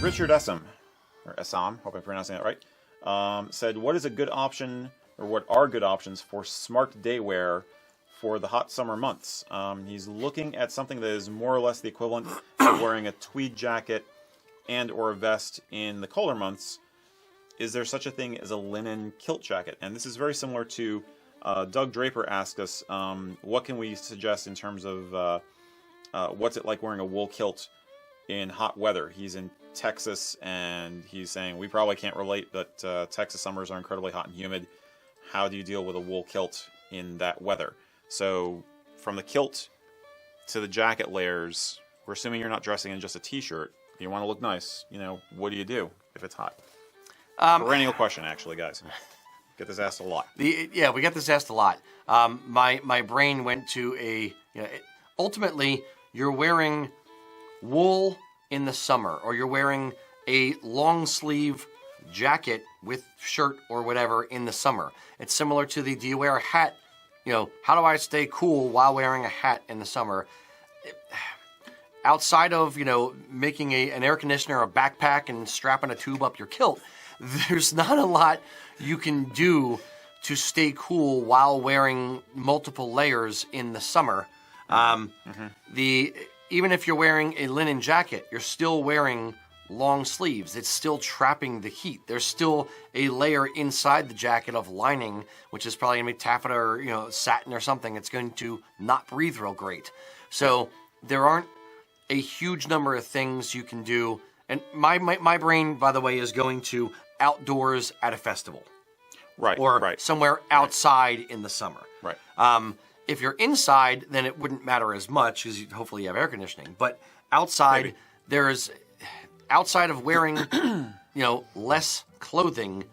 Richard Essam, or Essam, hope I'm pronouncing that right, said, what is a good option, or what are good options for smart day wear for the hot summer months? He's looking at something that is more or less the equivalent of wearing a tweed jacket and or a vest in the colder months. Is there such a thing as a linen kilt jacket? And this is very similar to Doug Draper asked us, what can we suggest in terms of what's it like wearing a wool kilt in hot weather? He's in Texas, and he's saying we probably can't relate, but Texas summers are incredibly hot and humid. How do you deal with a wool kilt in that weather? So from the kilt to the jacket layers, we're assuming you're not dressing in just a t-shirt. You want to look nice. What do you do if it's hot? Perennial question, actually, guys. Get this asked a lot. We get this asked a lot. My brain went to ultimately, you're wearing wool in the summer, or you're wearing a long sleeve jacket with shirt or whatever in the summer. It's similar to do you wear a hat? How do I stay cool while wearing a hat in the summer? Outside of, making an air conditioner, a backpack, and strapping a tube up your kilt, there's not a lot you can do to stay cool while wearing multiple layers in the summer. Even if you're wearing a linen jacket, you're still wearing long sleeves. It's still trapping the heat. There's still a layer inside the jacket of lining, which is probably going to be taffeta or satin or something. It's going to not breathe real great. So there aren't a huge number of things you can do. And my brain, by the way, is going to outdoors at a festival. Right. Or somewhere outside in the summer. Right. If you're inside, then it wouldn't matter as much because hopefully you have air conditioning. But outside, outside of wearing, less clothing,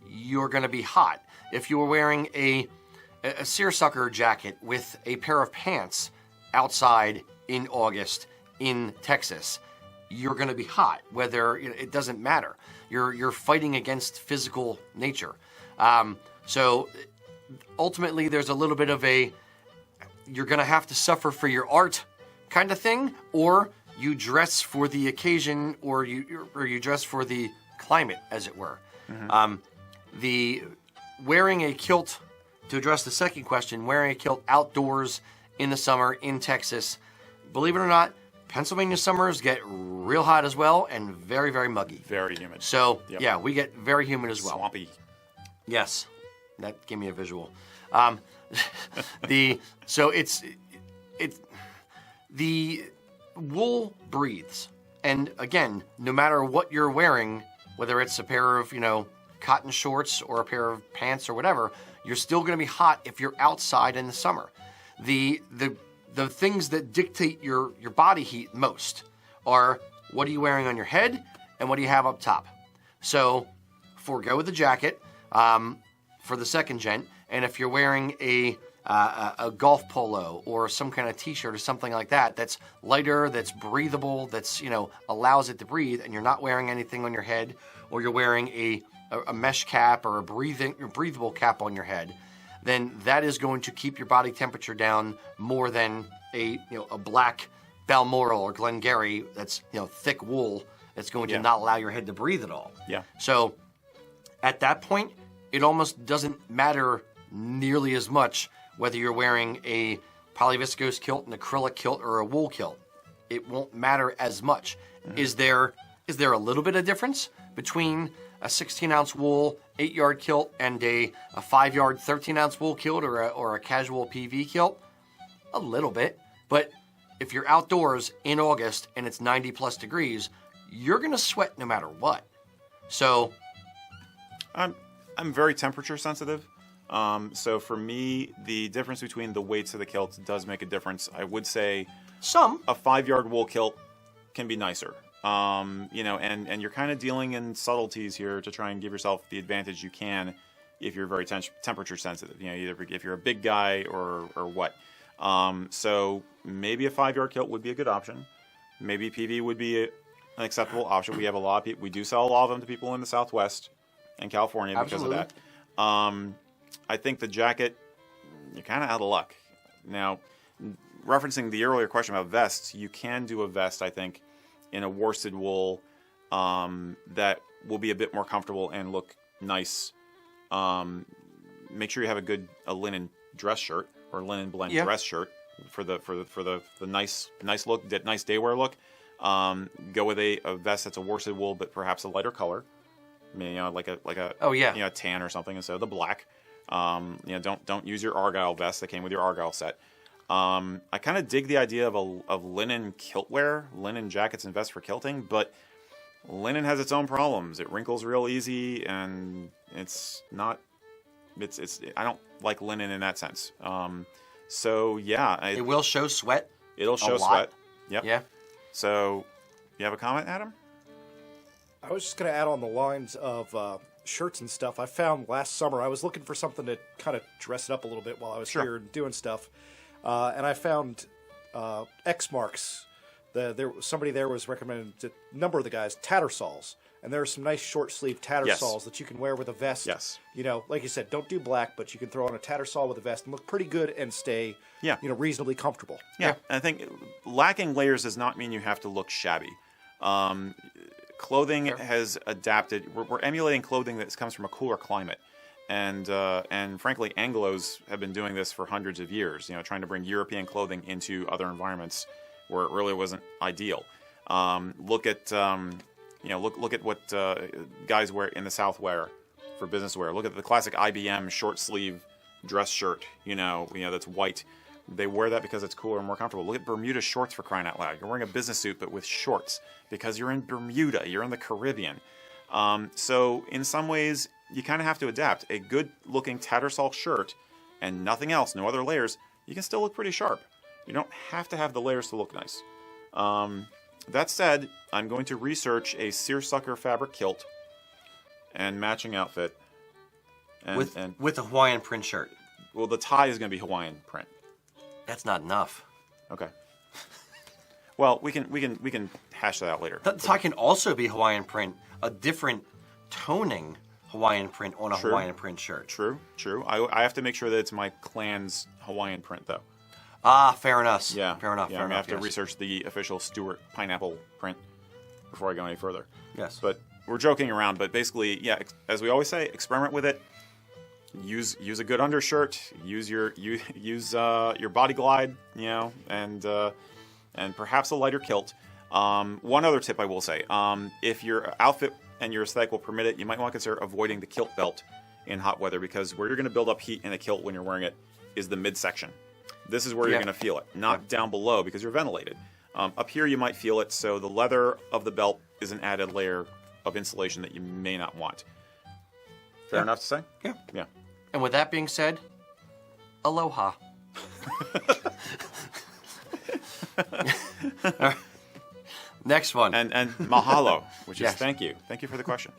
you're going to be hot. If you were wearing a seersucker jacket with a pair of pants outside in August in Texas, you're going to be hot. Whether it doesn't matter. You're fighting against physical nature. So ultimately, there's a little bit of you're going to have to suffer for your art kind of thing, or you dress for the occasion, or you dress for the climate, as it were. Mm-hmm. The wearing a kilt, to address the second question, wearing a kilt outdoors in the summer in Texas, believe it or not, Pennsylvania summers get real hot as well and very, very muggy. Very humid. So, yeah, we get very humid as well. Swampy. Yes. That gave me a visual. The wool breathes. And again, no matter what you're wearing, whether it's a pair of, cotton shorts or a pair of pants or whatever, you're still going to be hot if you're outside in the summer. The things that dictate your body heat most are what are you wearing on your head and what do you have up top. So forego the jacket for the second gent, and if you're wearing a golf polo or some kind of t-shirt or something like that that's lighter, that's breathable, that's allows it to breathe, and you're not wearing anything on your head, or you're wearing a mesh cap or a breathable cap on your head, then that is going to keep your body temperature down more than a black Balmoral or Glengarry that's thick wool that's going to not allow your head to breathe at all. Yeah. So at that point, it almost doesn't matter nearly as much whether you're wearing a polyviscose kilt, an acrylic kilt, or a wool kilt. It won't matter as much. Mm-hmm. Is there a little bit of difference between a 16-ounce wool 8-yard kilt and a 5-yard 13-ounce wool kilt or a casual PV kilt? A little bit. But if you're outdoors in August and it's 90-plus degrees, you're going to sweat no matter what. So I'm very temperature sensitive. So for me, the difference between the weights of the kilts does make a difference. I would say a 5-yard wool kilt can be nicer. And you're kind of dealing in subtleties here to try and give yourself the advantage you can if you're very temperature sensitive. Either if you're a big guy or what. So maybe a 5-yard kilt would be a good option. Maybe PV would be an acceptable option. We have a lot of people. We do sell a lot of them to people in the Southwest and California because of that. I think the jacket, you're kind of out of luck. Now, referencing the earlier question about vests, you can do a vest, I think, in a worsted wool that will be a bit more comfortable and look nice. Make sure you have a linen dress shirt or linen blend dress shirt for the nice look, that nice day wear look. Go with a vest that's a worsted wool, but perhaps a lighter color. I mean, like a tan or something instead of the black. Don't use your Argyle vest that came with your Argyle set. I kind of dig the idea of linen kilt wear, linen jackets and vests for kilting, but linen has its own problems. It wrinkles real easy, and it's not. I don't like linen in that sense. So yeah, it will show sweat. It'll show sweat. Yep. Yeah. So, you have a comment, Adam? I was just going to add on the lines of shirts and stuff. I found last summer, I was looking for something to kind of dress it up a little bit while I was here doing stuff. And I found X marks. Somebody there was recommending to a number of the guys tattersalls. And there are some nice short sleeve tattersalls that you can wear with a vest. Yes. Like you said, don't do black, but you can throw on a tattersall with a vest and look pretty good and stay reasonably comfortable. Yeah. I think lacking layers does not mean you have to look shabby. Clothing has adapted. We're emulating clothing that comes from a cooler climate. And frankly, Anglos have been doing this for hundreds of years, trying to bring European clothing into other environments where it really wasn't ideal. Look at what guys wear in the South wear for business wear. Look at the classic IBM short sleeve dress shirt, that's white. They wear that because it's cooler and more comfortable. Look at Bermuda shorts, for crying out loud. You're wearing a business suit but with shorts because you're in Bermuda. You're in the Caribbean. So in some ways, you kind of have to adapt. A good-looking tattersall shirt and nothing else, no other layers, you can still look pretty sharp. You don't have to have the layers to look nice. That said, I'm going to research a seersucker fabric kilt and matching outfit. With a Hawaiian print shirt. Well, the tie is going to be Hawaiian print. That's not enough. Okay. Well, we can hash that out later. The tie can also be Hawaiian print, a different toning Hawaiian print on a Hawaiian print shirt. True. I have to make sure that it's my clan's Hawaiian print, though. Fair enough. Yeah. Fair enough. Yeah, I have to research the official Stuart pineapple print before I go any further. Yes. But we're joking around, but basically, yeah, as we always say, experiment with it. Use a good undershirt. Use your body glide, and perhaps a lighter kilt. One other tip I will say: if your outfit and your aesthetic will permit it, you might want to consider avoiding the kilt belt in hot weather, because where you're going to build up heat in a kilt when you're wearing it is the midsection. This is where you're going to feel it, not down below because you're ventilated. Up here you might feel it, so the leather of the belt is an added layer of insulation that you may not want. Fair enough to say? Yeah. Yeah. And with that being said, aloha. Next one. And mahalo, which is thank you. Thank you for the question.